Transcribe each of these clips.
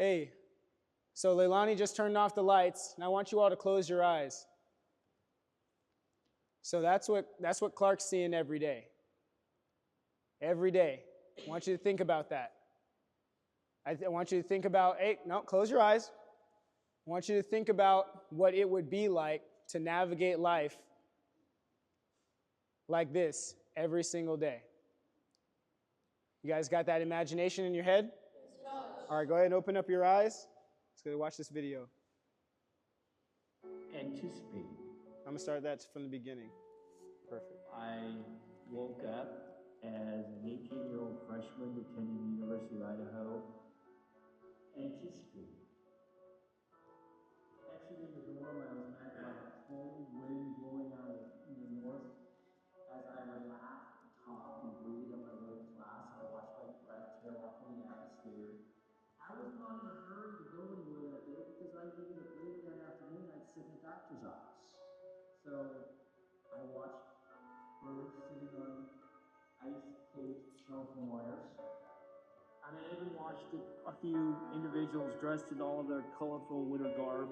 Hey, so Leilani just turned off the lights, and I want you all to close your eyes. So that's what Clark's seeing every day. Every day. I want you to think about that. I want you to think about, hey, no, close your eyes. I want you to think about what it would be like to navigate life like this every single day. You guys got that imagination in your head? All right, go ahead and open up your eyes. Let's go watch this video. Anticipate. I'm going to start that from the beginning. Perfect. I woke up as an 18-year-old freshman attending the University of Idaho. Anticipate. Exiting the dorm, I was met by a cold wind blowing out of the north. As I relaxed, talked, and breathed on my way to class, I watched my breath trail off in the atmosphere. I was not in a hurry to go anywhere that day because I knew that later that afternoon I'd sit in the doctor's office. So I watched birds sitting on ice-caged telephone wires. And I even watched a few individuals dressed in all of their colorful winter garb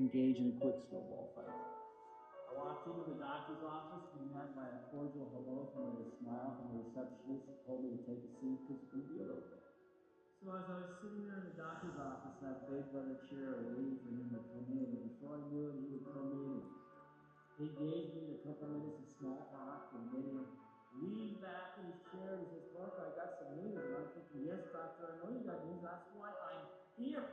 engage in a quick snowball fight. I walked into the doctor's office and met by a cordial hello from a smile from the receptionist who told me to take a seat because it could be a little bit. So as I was sitting there in the doctor's office in that big leather chair waiting for him to come in, and before I knew it, he would come in and he engaged me in a couple minutes of small talk, and then he leaned back in his chair and he says, "Clark, I got some news." And I'm thinking, "Yes, doctor, I know you got news. That's why I'm here."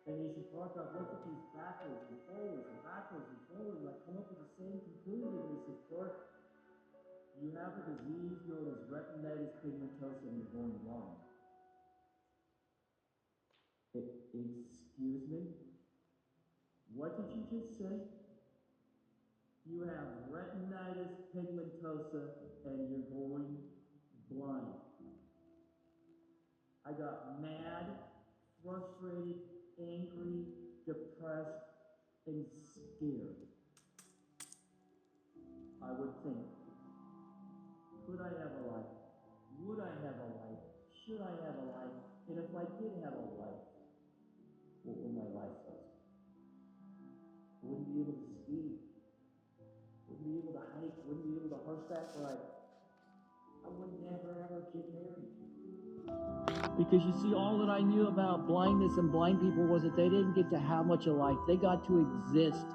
And he said, "Clark, I've looked at these backwards and forwards and backwards and forwards, and I come up with the same conclusion." And he said, "Clark, you have a disease known as retinitis pigmentosa and you're going blind." Excuse me? What did you just say? You have retinitis pigmentosa and you're going blind. I got mad, frustrated, angry, depressed, and scared. I would think, could I have a life? Would I have a life? Should I have a life? And if I did have a life, what would my life look? Wouldn't be able to ski. Wouldn't be able to hike. Wouldn't be able to horseback ride. I would never ever get married. Because you see, all that I knew about blindness and blind people was that they didn't get to have much of life. They got to exist.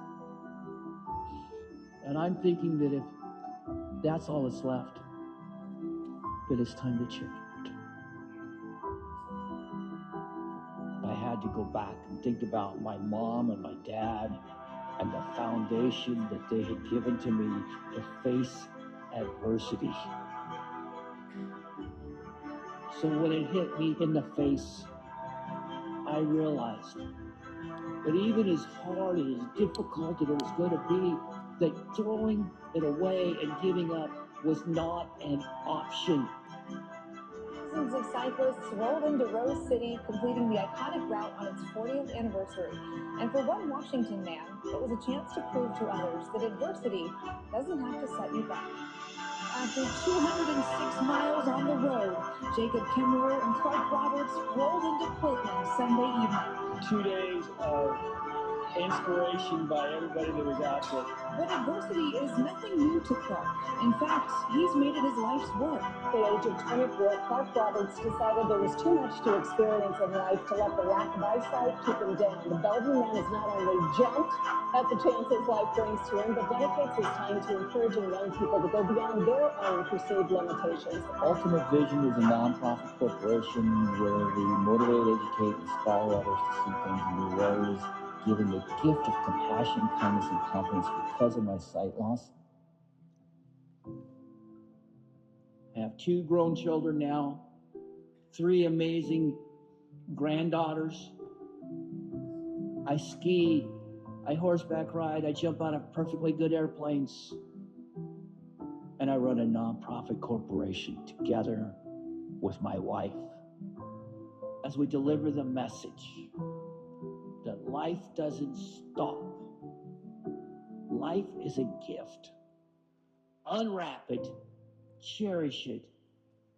And I'm thinking that if that's all that's left, that it's time to check out. I had to go back and think about my mom and my dad and the foundation that they had given to me to face adversity. So when it hit me in the face, I realized that even as hard and as difficult as it was going to be, that throwing it away and giving up was not an option. Thousands of cyclists rolled into Rose City, completing the iconic route on its 40th anniversary. And for one Washington man, it was a chance to prove to others that adversity doesn't have to set you back. After 206 miles on the road, Jacob Kimmerer and Clark Roberts rolled into Portland Sunday evening. 2 days of inspiration by everybody that was out there. But adversity is nothing new to Clark. In fact, he's made it his life's work. At the age of 24, Clark Roberts decided there was too much to experience in life to let the lack of eyesight keep him down. The Bellevue man has not only jumped at the chances life brings to him, but dedicates his time to encouraging young people to go beyond their own perceived limitations. Ultimate Vision is a nonprofit corporation where we motivate, educate, inspire others to see things in new ways, giving the gift of compassion, kindness, and confidence because of my sight loss. I have 2 grown children now, 3 amazing granddaughters. I ski, I horseback ride, I jump out of perfectly good airplanes, and I run a nonprofit corporation together with my wife as we deliver the message that life doesn't stop. Life is a gift. Unwrap it, cherish it,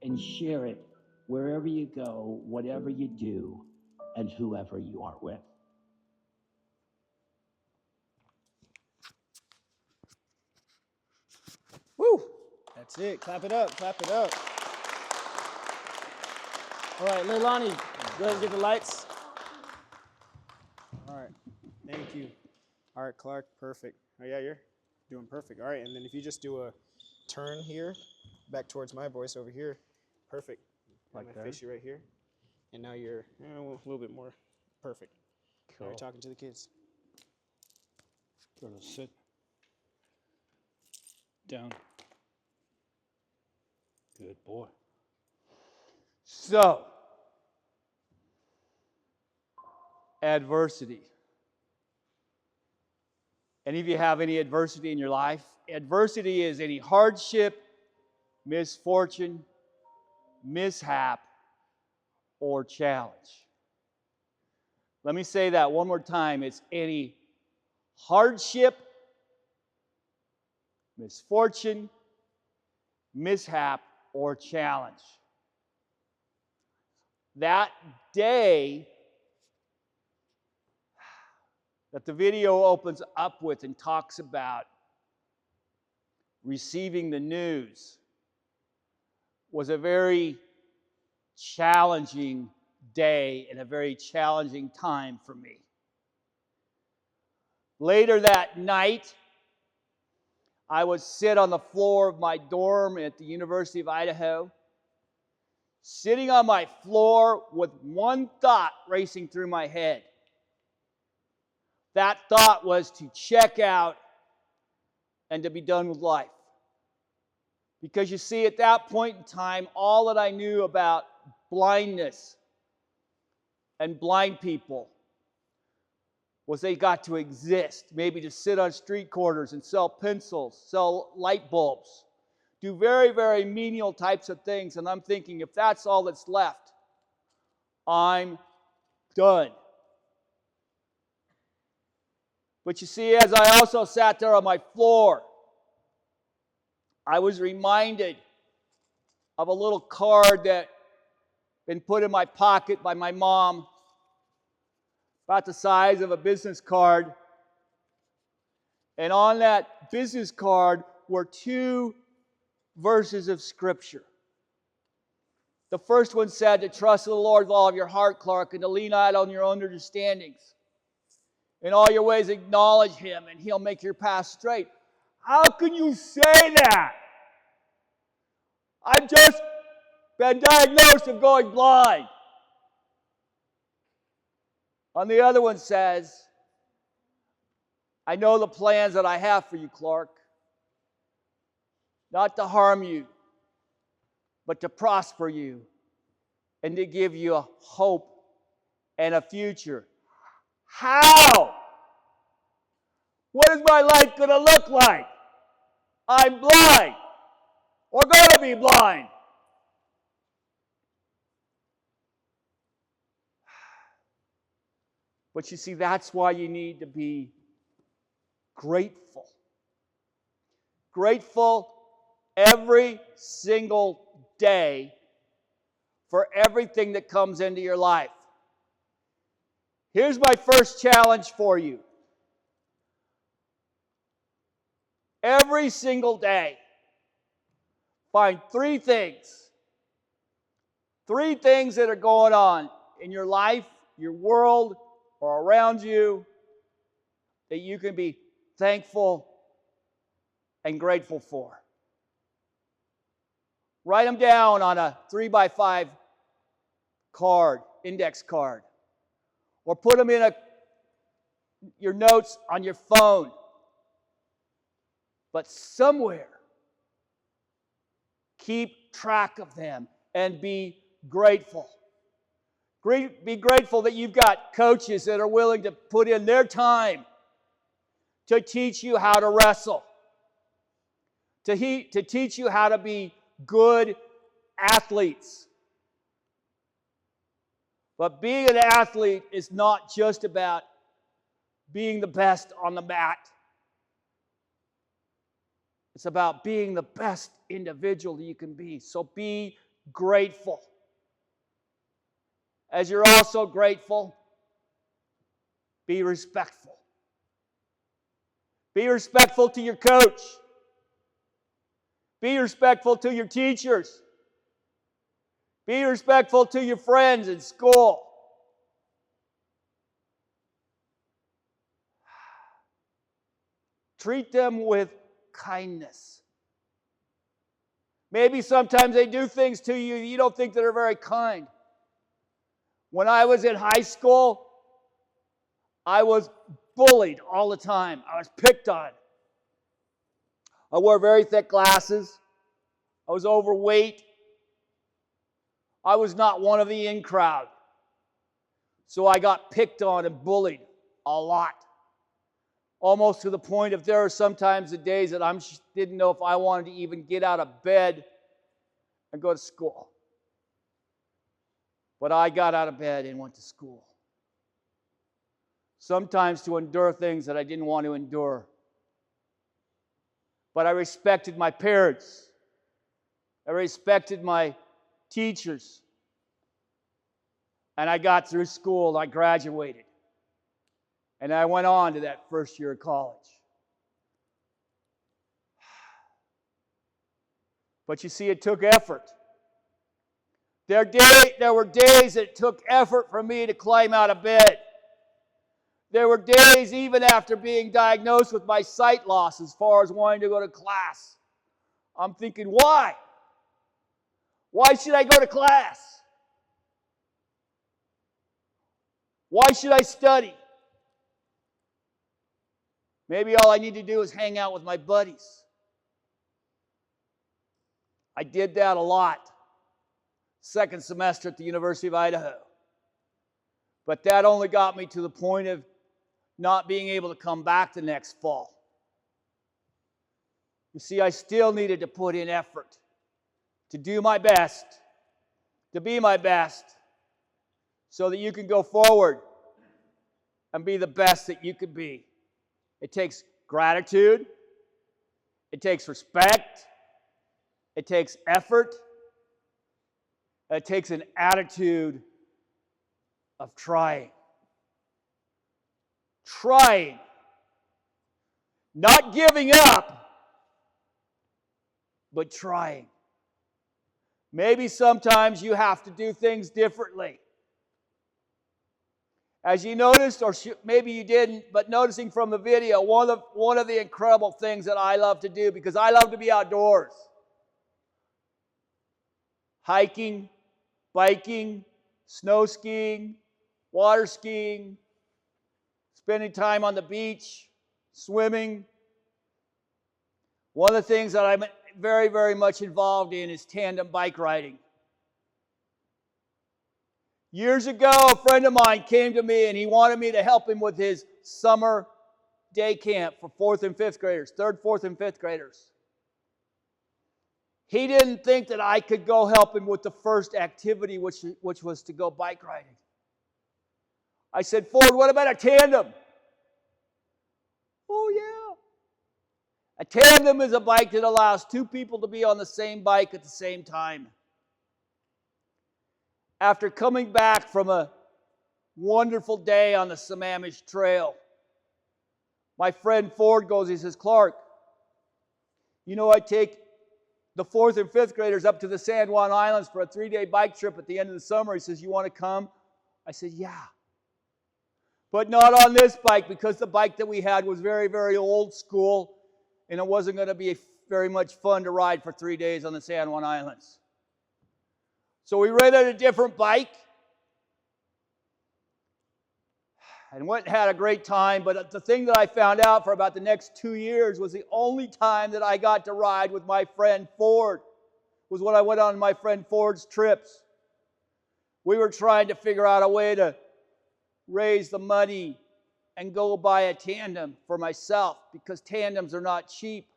and share it wherever you go, whatever you do, and whoever you are with. Woo! That's it. Clap it up. Clap it up. All right, Leilani, go ahead and get the lights. All right. Thank you. All right, Clark, perfect. Oh, yeah, you're doing perfect. All right, and then if you just do a turn here, back towards my voice over here, perfect. Like I'm there? gonna face you right here. And now you're a little bit more perfect. Cool. Now you're talking to the kids. Sort of sit down. Good boy. So, adversity. Any of you have any adversity in your life? Adversity is any hardship, misfortune, mishap, or challenge. Let me say that one more time. It's any hardship, misfortune, mishap, or challenge. That day that the video opens up with and talks about receiving the news was a very challenging day and a very challenging time for me. Later that night, I would sit on the floor of my dorm at the University of Idaho, sitting on my floor with one thought racing through my head. That thought was to check out and to be done with life. Because you see, at that point in time, all that I knew about blindness and blind people was they got to exist, maybe to sit on street corners and sell pencils, sell light bulbs, do very, very menial types of things. And I'm thinking, if that's all that's left, I'm done. But you see, as I also sat there on my floor, I was reminded of a little card that had been put in my pocket by my mom, about the size of a business card. And on that business card were 2 verses of Scripture. The first one said to trust in the Lord with all of your heart, Clark, and to lean not on your own understandings. In all your ways acknowledge Him, and He'll make your path straight. How can you say that? I've just been diagnosed of going blind. On the other one says, I know the plans that I have for you, Clark. Not to harm you, but to prosper you and to give you a hope and a future. How? What is my life going to look like? I'm blind, or going to be blind. But you see, that's why you need to be grateful. Grateful every single day for everything that comes into your life. Here's my first challenge for you. Every single day, find 3 things. 3 things that are going on in your life, your world, or around you that you can be thankful and grateful for. Write them down on a 3x5 card, index card, or put them in your notes on your phone. But somewhere, keep track of them and be grateful. Be grateful that you've got coaches that are willing to put in their time to teach you how to wrestle, to teach you how to be good athletes. But being an athlete is not just about being the best on the mat. It's about being the best individual you can be. So be grateful. as you're also grateful, be respectful. Be respectful to your coach. Be respectful to your teachers. Be respectful to your friends in school. Treat them with kindness. Maybe sometimes they do things to you you don't think that are very kind. When I was in high school, I was bullied all the time. I was picked on. I wore very thick glasses. I was overweight. I was not one of the in crowd. So I got picked on and bullied a lot. Almost to the point of there are sometimes the days that I didn't know if I wanted to even get out of bed and go to school. But I got out of bed and went to school. Sometimes to endure things that I didn't want to endure. But I respected my parents. I respected my teachers. And I got through school and I graduated. And I went on to that first year of college. But you see, it took effort. There were days that it took effort for me to climb out of bed. There were days, even after being diagnosed with my sight loss, as far as wanting to go to class. I'm thinking, why? Why should I go to class? Why should I study? Maybe all I need to do is hang out with my buddies. I did that a lot. Second semester at the University of Idaho. But that only got me to the point of not being able to come back the next fall. You see, I still needed to put in effort to do my best, to be my best, so that you can go forward and be the best that you could be. It takes gratitude. It takes respect. It takes effort. It takes an attitude of trying. Trying. Not giving up, but trying. Maybe sometimes you have to do things differently. As you noticed, or maybe you didn't, but noticing from the video, one of the incredible things that I love to do, because I love to be outdoors. Hiking, biking, snow skiing, water skiing, spending time on the beach, swimming. One of the things that I'm very, very much involved in is tandem bike riding. Years ago, a friend of mine came to me and he wanted me to help him with his summer day camp for 4th and 5th graders, 3rd, 4th, and 5th graders. He didn't think that I could go help him with the first activity, which was to go bike riding. I said, Ford, what about a tandem? Oh, yeah. A tandem is a bike that allows two people to be on the same bike at the same time. After coming back from a wonderful day on the Sammamish Trail, my friend Ford goes, he says, Clark, you know, I take the 4th and 5th graders up to the San Juan Islands for a 3-day bike trip at the end of the summer. He says, you want to come? I said, yeah. But not on this bike, because the bike that we had was very, very old school, and it wasn't going to be very much fun to ride for 3 days on the San Juan Islands. So we rented a different bike and went and had a great time. But the thing that I found out for about the next 2 years was the only time that I got to ride with my friend Ford was when I went on my friend Ford's trips. We were trying to figure out a way to raise the money and go buy a tandem for myself, because tandems are not cheap.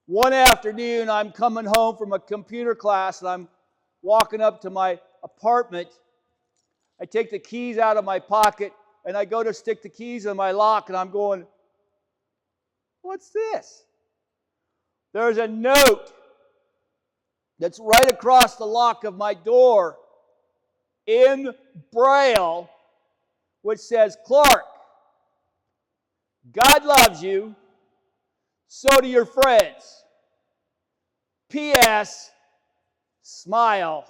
One afternoon, I'm coming home from a computer class and I'm walking up to my apartment. I take the keys out of my pocket and I go to stick the keys in my lock, and I'm going, what's this? There's a note that's right across the lock of my door in Braille, which says, Clark, God loves you, so do your friends. P.S. Smile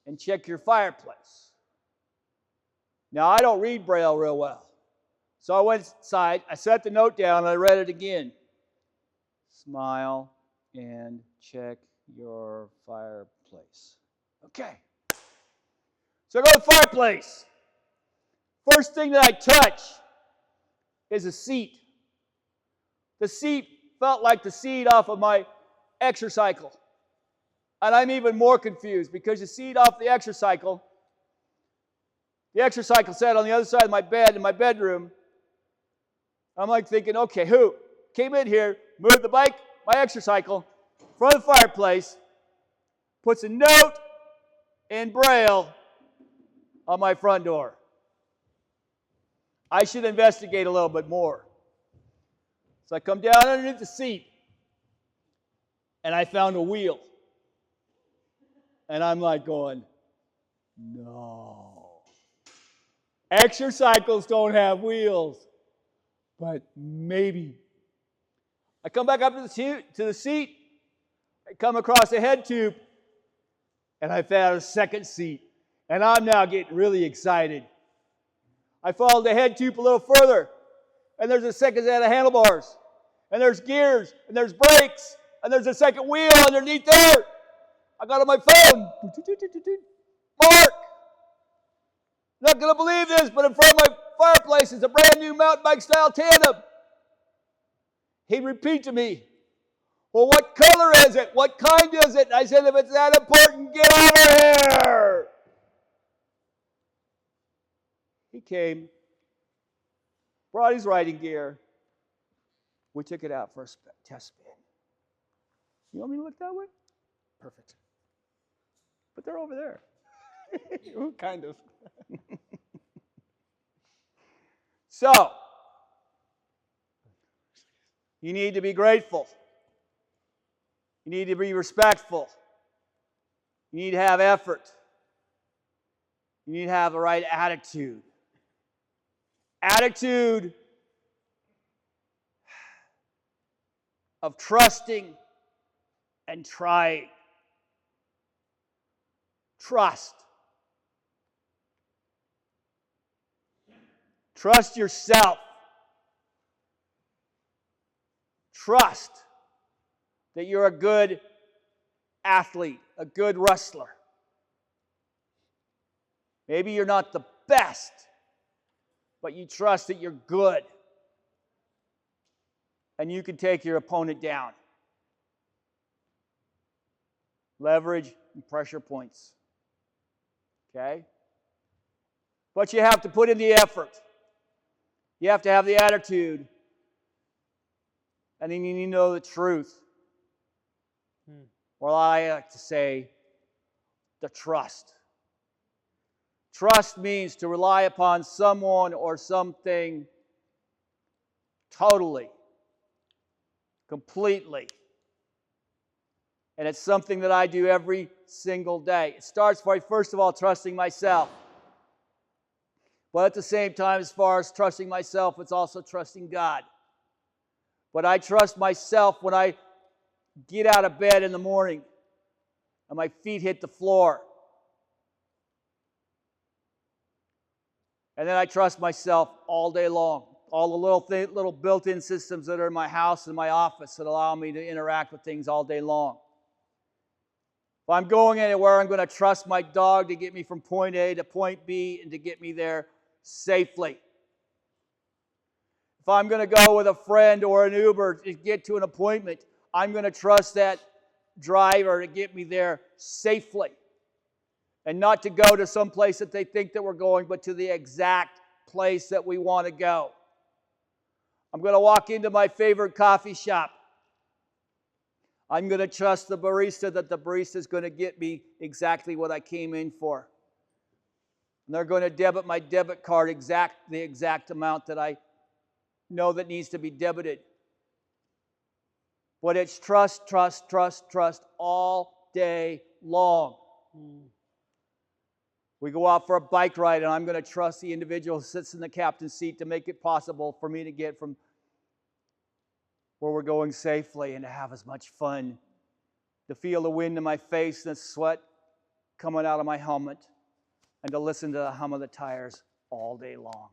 and check your fireplace. Now, I don't read Braille real well. So I went inside, I set the note down, and I read it again. Smile and check your fireplace. Okay. So I go to the fireplace. First thing that I touch is a seat. The seat felt like the seat off of my exercycle. And I'm even more confused because the seat off the exercycle sat on the other side of my bed in my bedroom. I'm like thinking, okay, who came in here, moved the bike, my exercycle, in front of the fireplace, puts a note in Braille on my front door? I should investigate a little bit more. So I come down underneath the seat, and I found a wheel. And I'm like going, no. Exercycles don't have wheels, but maybe. I come back up to the seat, I come across a head tube, and I found a second seat. And I'm now getting really excited. I followed the head tube a little further, and there's a second set of handlebars, and there's gears, and there's brakes, and there's a second wheel underneath there. I got on my phone. Mark, not going to believe this, but in front of my fireplace is a brand new mountain bike style tandem. He'd repeat to me, well, what color is it? What kind is it? And I said, if it's that important, get over here. He came, brought his riding gear. We took it out for a test spin. You want me to look that way? Perfect. But they're over there. Kind of. So, you need to be grateful. You need to be respectful. You need to have effort. You need to have the right attitude. Attitude of trusting and trying. Trust. Trust yourself. Trust that you're a good athlete, a good wrestler. Maybe you're not the best, but you trust that you're good. And you can take your opponent down. Leverage and pressure points. Okay? But you have to put in the effort. You have to have the attitude. And then you need to know the truth. Or I like to say, the trust. Trust means to rely upon someone or something totally, completely. And it's something that I do every single day. It starts by, first of all, trusting myself. But at the same time, as far as trusting myself, it's also trusting God. But I trust myself when I get out of bed in the morning and my feet hit the floor. And then I trust myself all day long. All the little built-in systems that are in my house and my office that allow me to interact with things all day long. If I'm going anywhere, I'm going to trust my dog to get me from point A to point B and to get me there safely. If I'm going to go with a friend or an Uber to get to an appointment, I'm going to trust that driver to get me there safely. And not to go to some place that they think that we're going, but to the exact place that we want to go. I'm going to walk into my favorite coffee shop. I'm going to trust the barista that the barista is going to get me exactly what I came in for. And they're going to debit my debit card the exact amount that I know that needs to be debited. But it's trust, trust, trust, trust all day long. We go out for a bike ride, and I'm going to trust the individual who sits in the captain's seat to make it possible for me to get from where we're going safely and to have as much fun, to feel the wind in my face and the sweat coming out of my helmet, and to listen to the hum of the tires all day long.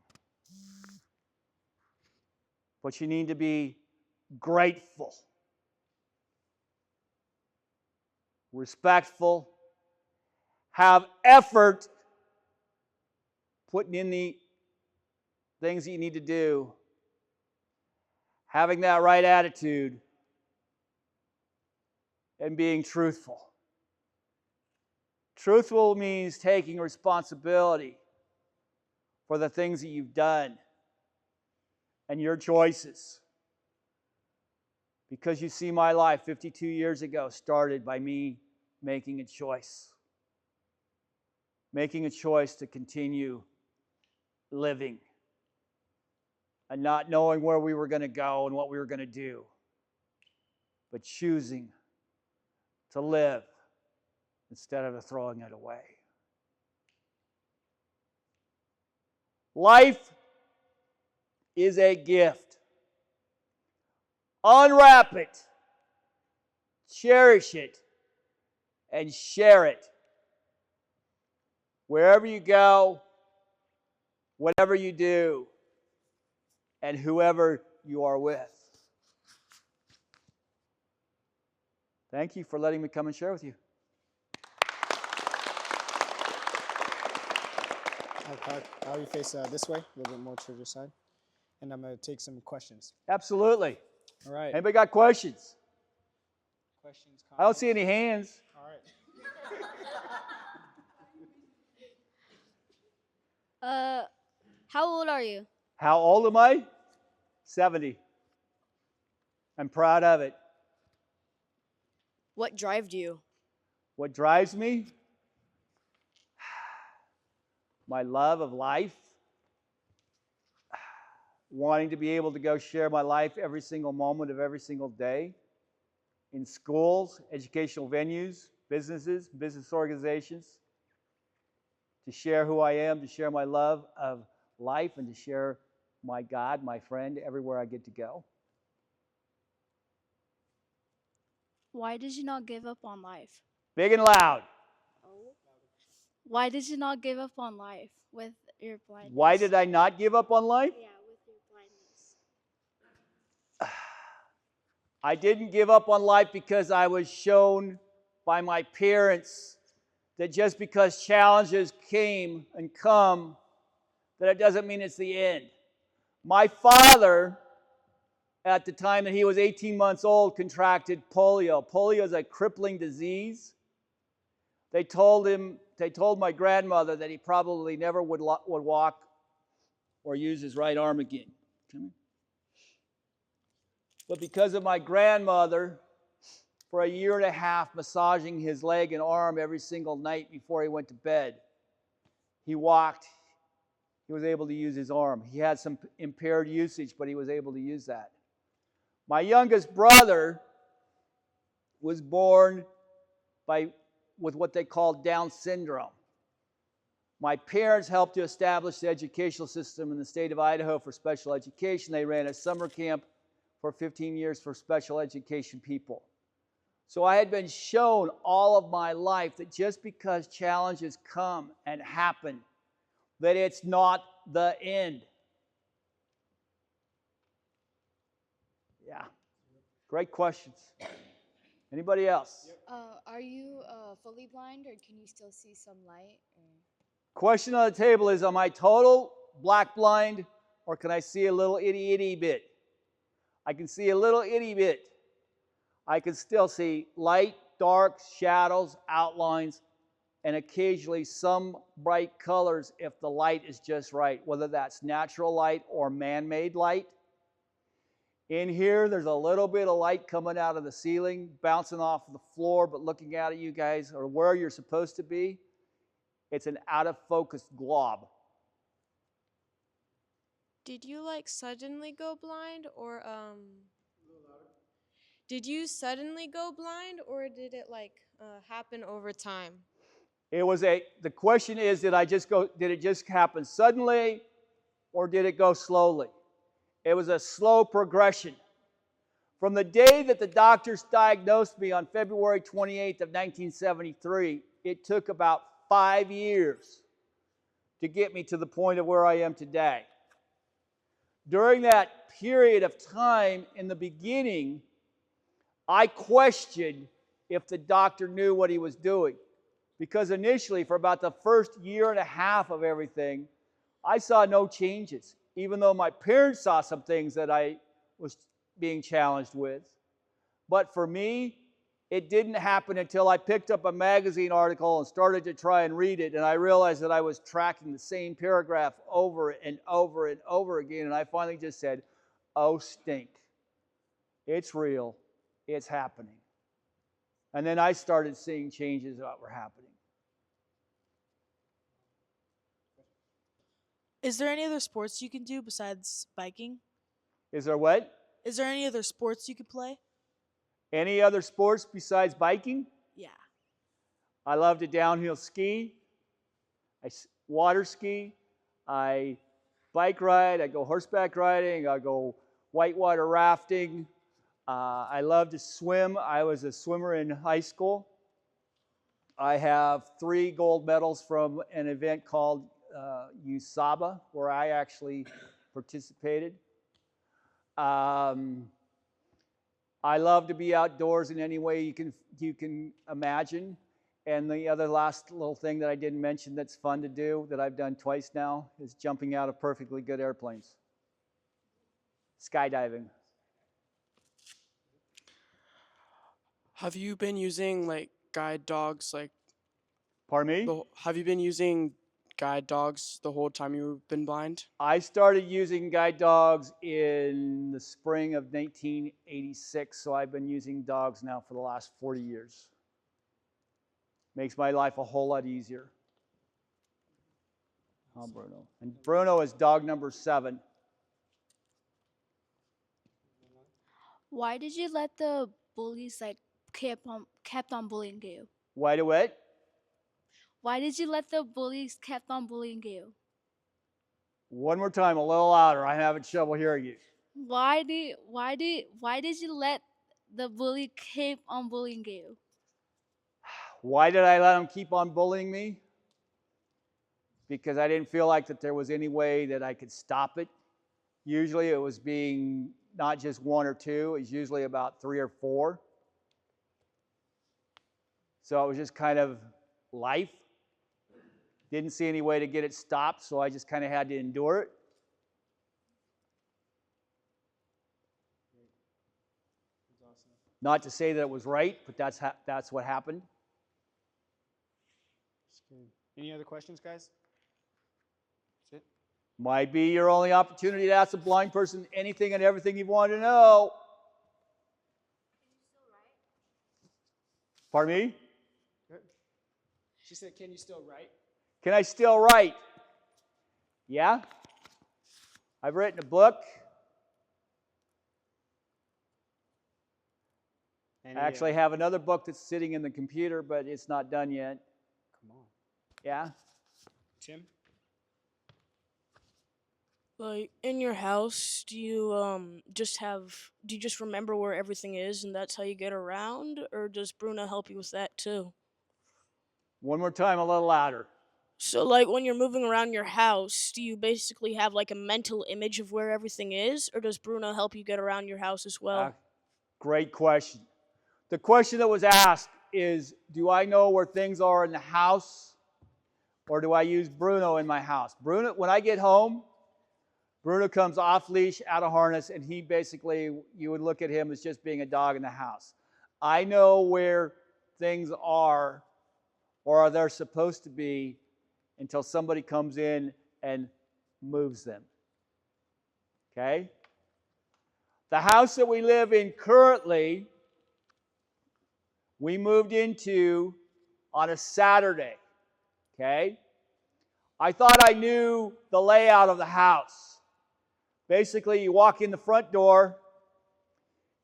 But you need to be grateful, respectful, have effort putting in the things that you need to do, having that right attitude, and being truthful. Truthful means taking responsibility for the things that you've done and your choices. Because you see, my life 52 years ago started by me making a choice. Making a choice to continue living and not knowing where we were going to go and what we were going to do, but choosing to live instead of throwing it away. Life is a gift. Unwrap it, cherish it, and share it. Wherever you go, whatever you do, and whoever you are with. Thank you for letting me come and share with you. How you face this way, a little bit more to your side. And I'm going to take some questions. Absolutely. All right. Anybody got questions? Questions, comments? I don't see any hands. All right. How old are you? How old am I? 70. I'm proud of it. What drives you? What drives me? My love of life. Wanting to be able to go share my life every single moment of every single day in schools, educational venues, businesses, business organizations, to share who I am, to share my love of life, and to share my God, my friend, everywhere I get to go. Why did you not give up on life? Big and loud. Why did you not give up on life with your blindness? Why did I not give up on life? Yeah, with your blindness. I didn't give up on life because I was shown by my parents that just because challenges came and come, that it doesn't mean it's the end. My father, at the time that he was 18 months old, contracted polio. Polio is a crippling disease. They told my grandmother that he probably never would walk or use his right arm again. But because of my grandmother, for a year and a half, massaging his leg and arm every single night before he went to bed, he walked. He was able to use his arm. He had some impaired usage, but he was able to use that. My youngest brother was born with what they call Down syndrome. My parents helped to establish the educational system in the state of Idaho for special education. They ran a summer camp for 15 years for special education people. So I had been shown all of my life that just because challenges come and happen, that it's not the end. Yeah. Great questions. Anybody else? Are you fully blind, or can you still see some light? Question on the table is, am I total black blind, or can I see a little itty bit? I can see a little itty bit. I can still see light, dark, shadows, outlines, and occasionally some bright colors if the light is just right, whether that's natural light or man-made light. In here, there's a little bit of light coming out of the ceiling, bouncing off the floor, but looking out at you guys, or where you're supposed to be, it's an out-of-focus glob. Did you suddenly go blind, or did you suddenly go blind, or did it happen over time? The question is, did it just happen suddenly or did it go slowly? It was a slow progression. From the day that the doctors diagnosed me on February 28th of 1973, it took about 5 years to get me to the point of where I am today. During that period of time, in the beginning, I questioned if the doctor knew what he was doing. Because initially, for about the first year and a half of everything, I saw no changes, even though my parents saw some things that I was being challenged with. But for me, it didn't happen until I picked up a magazine article and started to try and read it, and I realized that I was tracking the same paragraph over and over and over again, and I finally just said, oh, stink. It's real. It's happening. And then I started seeing changes that were happening. Is there any other sports you can do besides biking? Is there what? Is there any other sports you could play? Any other sports besides biking? Yeah. I love to downhill ski. I water ski. I bike ride. I go horseback riding. I go whitewater rafting. I love to swim. I was a swimmer in high school. I have 3 gold medals from an event called USABA, where I actually participated. I love to be outdoors in any way you can imagine. And the other last little thing that I didn't mention that's fun to do, that I've done twice now, is jumping out of perfectly good airplanes. Skydiving. Have you been using like guide dogs Pardon me? have you been using guide dogs the whole time you've been blind? I started using guide dogs in the spring of 1986, so I've been using dogs now for the last 40 years. Makes my life a whole lot easier. Oh, Bruno. And Bruno is dog number 7. Why did you let the bullies kept on bullying you? Why do it? Why did you let the bullies kept on bullying you? One more time, a little louder. I'm having trouble hearing you. Why did you let the bully keep on bullying you? Why did I let them keep on bullying me? Because I didn't feel like that there was any way that I could stop it. Usually it was being not just 1 or 2, it was usually about 3 or 4. So it was just kind of life. Didn't see any way to get it stopped, so I just kind of had to endure it. Not to say that it was right, but that's what happened. Any other questions, guys? That's it. Might be your only opportunity to ask a blind person anything and everything you want to know. Pardon me? She said, can you still write? Can I still write? Yeah. I've written a book. I actually have another book that's sitting in the computer, but it's not done yet. Come on. Yeah? Tim? Like in your house, do you just remember where everything is and that's how you get around, or does Bruna help you with that too? One more time, a little louder. So like when you're moving around your house, do you basically have like a mental image of where everything is, or does Bruna help you get around your house as well? Great question. The question that was asked is, do I know where things are in the house, or do I use Bruno in my house? Bruno, when I get home, Bruno comes off leash, out of harness, and he basically, you would look at him as just being a dog in the house. I know where things are, or are they're supposed to be, until somebody comes in and moves them. Okay? The house that we live in currently, we moved into on a Saturday. Okay? I thought I knew the layout of the house. Basically, you walk in the front door,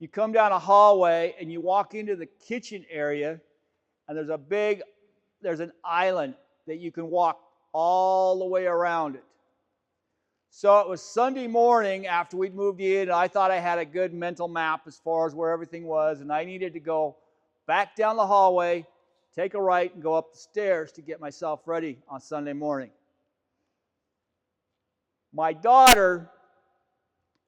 you come down a hallway, and you walk into the kitchen area, and there's there's an island that you can walk all the way around it. So it was Sunday morning after we'd moved in, and I thought I had a good mental map as far as where everything was, and I needed to go back down the hallway, take a right, and go up the stairs to get myself ready on Sunday morning. My daughter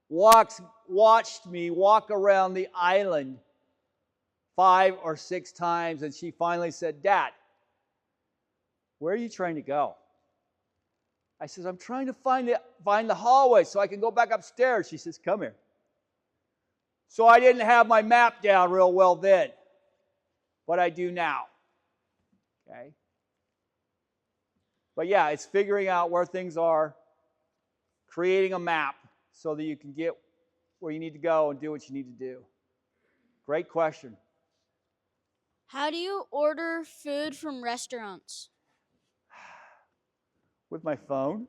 watched me walk around the island 5 or 6 times, and she finally said, "Dad, where are you trying to go?" I said, "I'm trying to find the hallway so I can go back upstairs." She says, "Come here." So I didn't have my map down real well then, but I do now. Okay? But yeah, it's figuring out where things are, creating a map so that you can get where you need to go and do what you need to do. Great question. How do you order food from restaurants? With my phone.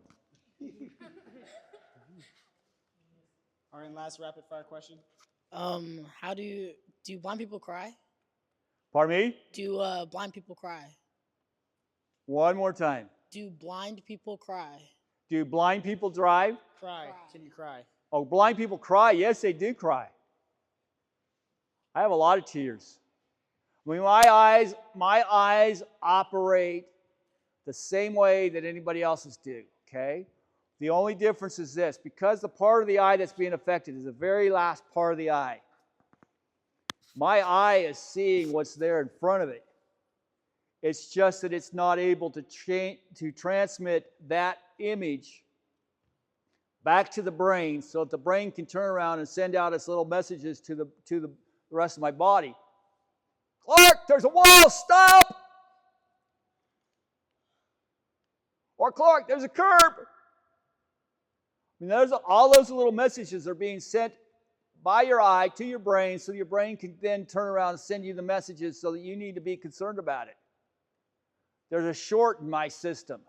All right, and last rapid fire question. How do blind people cry? Pardon me? Do blind people cry? One more time. Do blind people cry? Do blind people drive? Cry. Can you cry? Oh, blind people cry? Yes, they do cry. I have a lot of tears. I mean, my eyes operate the same way that anybody else's do, okay? The only difference is this: because the part of the eye that's being affected is the very last part of the eye, my eye is seeing what's there in front of it. It's just that it's not able to transmit that image back to the brain so that the brain can turn around and send out its little messages to the rest of my body. "Clark, there's a wall, stop!" Or, "Clark, there's a curb." I mean, all those little messages are being sent by your eye to your brain so your brain can then turn around and send you the messages so that you need to be concerned about it. There's a short in my system.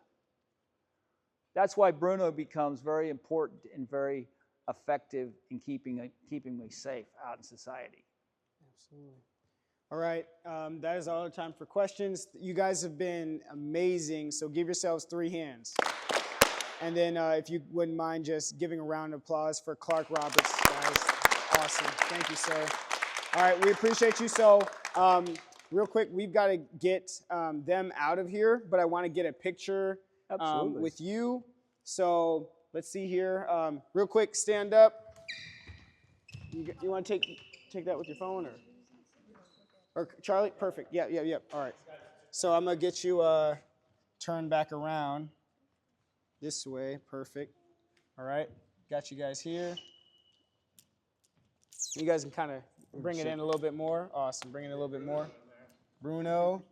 That's why Bruno becomes very important and very effective in keeping me safe out in society. Absolutely. All right, that is all the time for questions. You guys have been amazing, so give yourselves 3 hands. And then if you wouldn't mind just giving a round of applause for Clark Roberts, guys. Awesome. Thank you, sir. All right, we appreciate you. So real quick, we've got to get them out of here, but I want to get a picture with you. So let's see here. Real quick, stand up. You want to take that with your phone or Charlie? Perfect. Yeah. All right. So I'm going to get you turned back around this way. Perfect. All right. Got you guys here. You guys can kind of bring it in a little bit more. Awesome. Bring it in a little bit more. Bruno.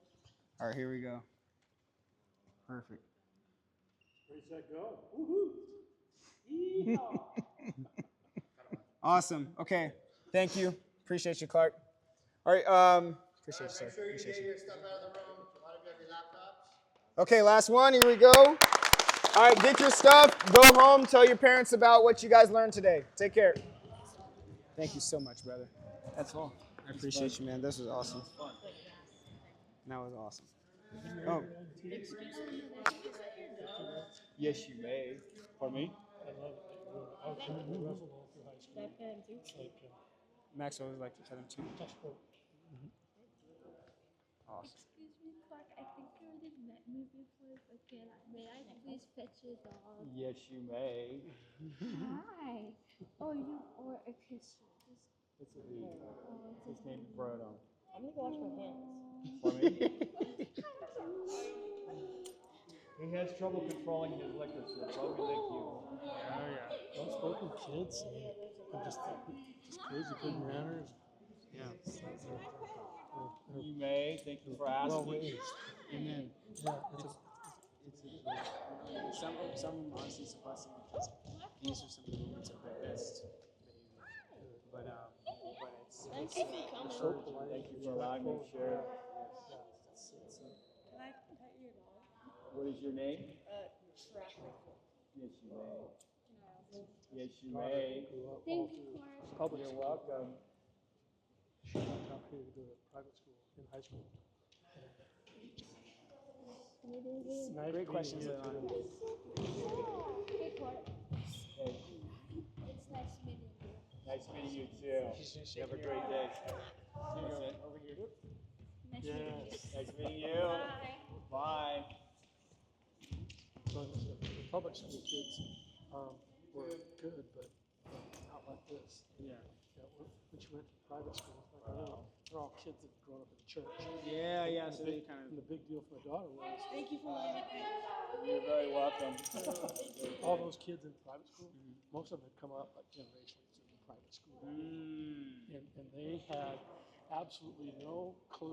All right, here we go. Perfect. Ready, set, go. Woohoo! Awesome. Okay. Thank you. Appreciate you, Clark. All right. Appreciate you, sir. Make sure you Appreciate get you. your stuff out of the room. A lot of you have your laptops. Okay, last one. Here we go. All right, get your stuff. Go home. Tell your parents about what you guys learned today. Take care. Thank you so much, brother. That's all. I appreciate you, man. This was awesome. That was awesome. Oh. Yes, you may. Pardon me? Maxwell would like to tell him too. Awesome. Excuse me, Clark. I think you already met me before, but may I please pet your dog? Yes, you may. Hi. Or a kiss. It's a he. His name is Bruno. I'm gonna go wash my hands. Pardon me? He has trouble controlling his liquor, so let me lick you. Oh yeah. Outspoken kids and just crazy good manners. Yeah. You may. Thank you for asking. Well raised. And then It's some honestly it's a blessing because these are some of the moments of the best behavior. But it's Thank you for coming. so polite. Thank you for allowing me to share. Can I pet your dog? What is your name? Traffic. Yes, you may. Yes, you may. Thank you, Clark. Public You're school. welcome. She got opportunity to go to private school in high school. meeting you. Great questions, Leon. Hey, Clark. Hey, It's nice meeting you. nice meeting you too. Have a great day. Over here. Nice meeting you. Nice meeting you. Bye. Bye. So the public school kids were good, but not like this. Yeah. When she went to private school, they're all kids that have grown up in the church. Yeah, yeah. And So the they big, kind and the big deal for my daughter was Thank you for letting me pet your dog. You're very welcome. all those kids in private school, most of them had come up like generations in private school. of. And they had absolutely no clue